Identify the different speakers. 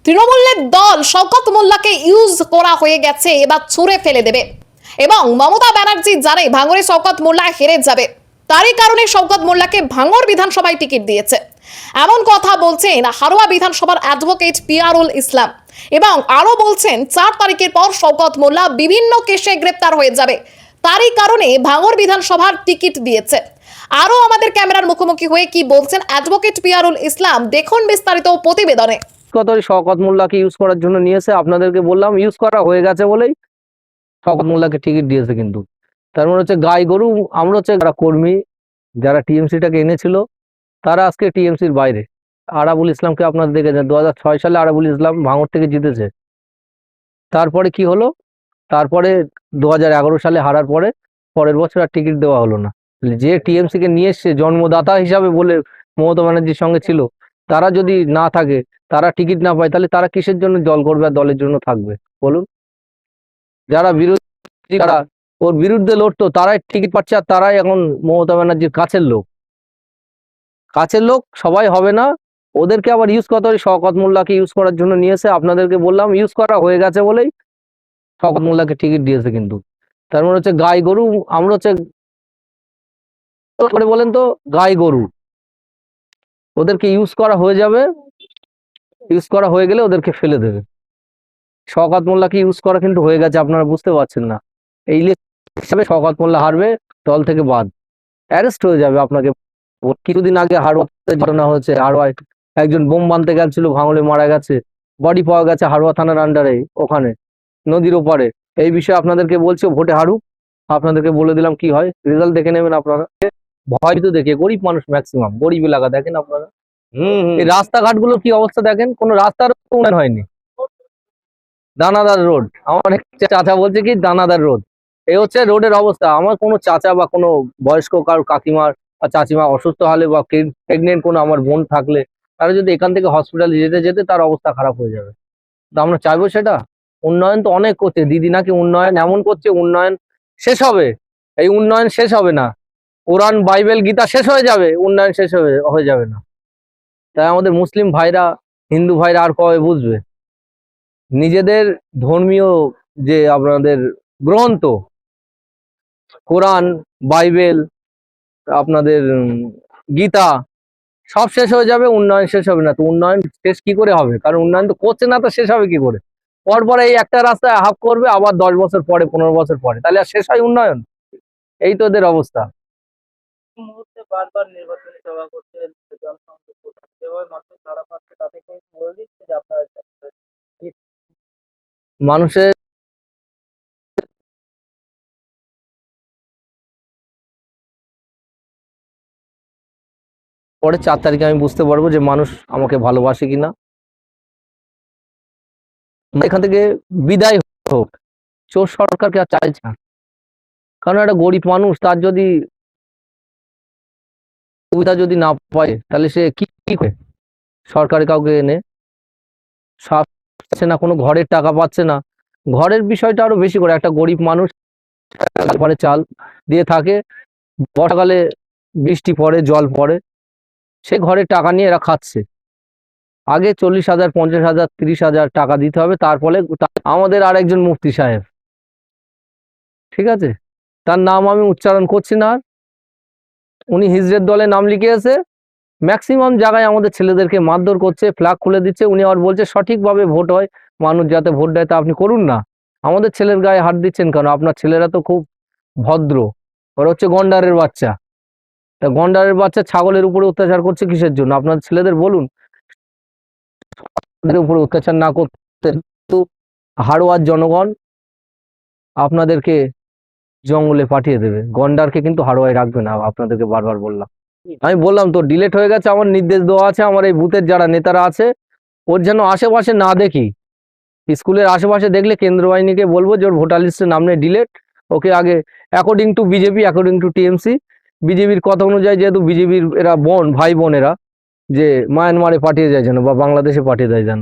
Speaker 1: তৃণমূলের দল শওকত মোল্লাকে ইউজ করা হয়ে গেছে, এবার ছুঁড়ে ফেলে দেবে। এবং মমতা ব্যানার্জি জানে ভাঙড়ে শওকত মোল্লা হেরে যাবে, তারই কারণে শওকত মোল্লাকে ভাঙড় বিধানসভায় টিকিট দিয়েছে। এমন কথা বলছেন হারোয়া বিধানসভার অ্যাডভোকেট পিয়ারুল ইসলাম, এবং আরো বলছেন 4 তারিখের পর শওকত মোল্লা বিভিন্ন কেসে গ্রেপ্তার হয়ে যাবে, তারই কারণে ভাঙড় বিধানসভার টিকিট দিয়েছে। আরো আমাদের ক্যামেরার মুখোমুখি হয়ে কি বলছেন অ্যাডভোকেট পিয়ারুল ইসলাম, দেখুন বিস্তারিত প্রতিবেদনে।
Speaker 2: শওকত মোল্লাকে ইউজ করার জন্য নিয়েছে, আপনাদেরকে বললাম ইউজ করা হয়ে গেছে বলেই শওকত মোল্লাকে টিকিট দিয়েছে। কিন্তু তার মানে হচ্ছে গাই গরু। আমরা হচ্ছে যারা কর্মী, যারা টিএমসিটাকে এনেছিল, তারা আজকে টিএমসির বাইরে। আরাবুল ইসলামকে আপনারা দেখেছেন, 2006 সালে আরাবুল ইসলাম ভাঙড় থেকে জিতেছে। তারপরে কি হলো, তারপরে 2011 সালে হারার পরে পরের বছর আর টিকিট দেওয়া হলো না। যে টিএমসি কে নিয়ে এসছে জন্মদাতা হিসাবে বলে মমতা ব্যানার্জির সঙ্গে ছিল, তারা যদি না থাকে, তারা টিকিট না পায়, তাহলে তারা কিসের জন্য দল করবে আর দলের জন্য থাকবে বলুন? যারা বিরোধী, যারা ওর বিরুদ্ধে লড়তো, তারাই টিকিট পাচ্ছে, আর তারাই এখন মমতা ব্যানার্জির কাছের লোক। কাছের লোক সবাই হবে না, ওদেরকে আবার ইউজ করতে হবে। শওকত মোল্লাকে ইউজ করার জন্য নিয়েছে, আপনাদেরকে বললাম ইউজ করা হয়ে গেছে বলেই শওকত মোল্লাকে টিকিট দিয়েছে। কিন্তু তার মানে হচ্ছে গাই গরু। আমরা হচ্ছে করে বলেন তো, গাই গরু। ওদেরকে ইউজ করা হয়ে যাবে, ইউজ করা হয়ে গেলে ওদেরকে ফেলে দেবে। শওকত মোল্লাকে ইউজ করা কিন্তু হয়ে গেছে, আপনারা বুঝতে পারছেন না। এই হিসাবে শওকত মোল্লা হারবে, দল থেকে বাদ, অ্যারেস্ট হয়ে যাবে। আপনাকে কিছুদিন আগে হাড়োয়াতে ঘটনা হয়েছে, হাড়োয়ায় একজন বোম বানতে গেছিল, ভাঙলে মারা গেছে, বডি পাওয়া গেছে হাড়োয়া থানার আন্ডারে, ওখানে নদীর ওপারে। এই বিষয়ে আপনাদেরকে বলছি, ভোটে হারুক, আপনাদেরকে বলে দিলাম কি হয়, রেজাল্ট দেখে নেবেন আপনারা। ভয় তো দেখে, গরিব মানুষ, ম্যাক্সিমাম গরিব এলাকা দেখেন আপনারা। এই রাস্তাঘাট গুলোর কি অবস্থা দেখেন, কোনো রাস্তার উন্নয়ন হয়নি। দানাদার রোড, আমার এক চাচা বলছে কি দানাদার রোড, এই হচ্ছে রোডের অবস্থা। আমার কোনো চাচা বা কোনো বয়স্ক কারো কাকিমার বা চাচিমা অসুস্থ হলে বা প্রেগনেন্ট কোনো আমার বোন থাকলে, তারা যদি এখান থেকে হসপিটালে যেতে যেতে তার অবস্থা খারাপ হয়ে যাবে। তো আমরা চাইবো সেটা? উন্নয়ন তো অনেক করছে দিদি, নাকি উন্নয়ন এমন করছে উন্নয়ন শেষ হবে? এই উন্নয়ন শেষ হবে না। কোরআন, বাইবেল, গীতা শেষ হয়ে যাবে, উন্নয়ন শেষ হয়ে যাবে না। তাই আমাদের মুসলিম ভাইরা, হিন্দু ভাইরা আর কবে বুঝবে? নিজেদের ধর্মীয় যে আপনাদের গ্রন্থ, কোরআন, বাইবেল, আপনাদের গীতা, সব শেষ হয়ে যাবে, উন্নয়ন শেষ হবে না। তো উন্নয়ন শেষ কি করে হবে? কারণ উন্নয়ন তো করছে না, তো শেষ হবে কি করে? পরপর এই একটা রাস্তায় হাফ করবে, আবার 10 বছর পরে, 15 বছর পরে, তাহলে আর শেষ হয় উন্নয়ন? এই তো ওদের অবস্থা।
Speaker 3: মুহূর্তে বারবার নির্বাচনী সভা করছেন, জনসংযোগ করছেন, যেভাবে মানুষ সাড়া পাচ্ছে তাতে কি বলে দিচ্ছে যে আপনারা
Speaker 2: মানুষের পরে 4 তারিখে আমি বুঝতে পারবো যে মানুষ আমাকে ভালোবাসে কিনা। এখান থেকে বিদায় হোক, চোর সরকারকে আর চাইছে না। কারণ একটা গরিব মানুষ, তার যদি সুবিধা যদি না পায়, তাহলে সে কি করে সরকারি কাউকে এনে পাচ্ছে না, কোনো ঘরের টাকা পাচ্ছে না। ঘরের বিষয়টা আরো বেশি করে, একটা গরিব মানুষ ঘরে চাল দিয়ে থাকে, বর্ষাকালে বৃষ্টি পড়ে, জল পড়ে, সে ঘরের টাকা নিয়ে এরা খাচ্ছে। আগে 40,000, 50,000, 30,000 টাকা দিতে হবে, তারপরে আমাদের আরেকজন মুফতি সাহেব, ঠিক আছে, তার নাম আমি উচ্চারণ করছি না, উনি হিজড়ের দলে নাম লিখিয়েছে, ম্যাক্সিমাম জায়গায় আমাদের ছেলেদেরকে মারধর করছে, ফ্ল্যাগ খুলে দিচ্ছে। উনি আবার বলছে সঠিকভাবে ভোট হয়, মানুষ যাতে ভোট দেয়, তা আপনি করুন না। আমাদের ছেলের গায়ে হাত দিচ্ছেন কেন? আপনার ছেলেরা তো খুব ভদ্র, ওরা হচ্ছে গন্ডারের বাচ্চা। তা গন্ডারের বাচ্চা ছাগলের উপরে অত্যাচার করছে কিসের জন্য? আপনার ছেলেদের বলুন উপরে অত্যাচার না করতে। কিন্তু হাড়োয়ার জনগণ আপনাদেরকে জঙ্গলে পাঠিয়ে দেবে, গন্ডারকে কিন্তু হাড়োয়ায় রাখবে না, আপনাদেরকে বারবার বললাম। আমি বললাম তো ডিলেট হয়ে গেছে, আমার নির্দেশ দেওয়া আছে, আমার এই বুথের যারা নেতারা আছে, ওর যেন আশেপাশে না দেখি। স্কুলের আশেপাশে দেখলে কেন্দ্র বাহিনীকে বলবো যে ওর ভোটার লিস্টে নাম নেই, ডিলেট। ওকে আগে according to BJP, according to TMC, বিজেপির কথা অনুযায়ী, যেহেতু বিজেপির এরা ভাই বোনেরা, যে মায়ানমারে পাঠিয়ে যায় যেন, বা বাংলাদেশে পাঠিয়ে দেয় যেন।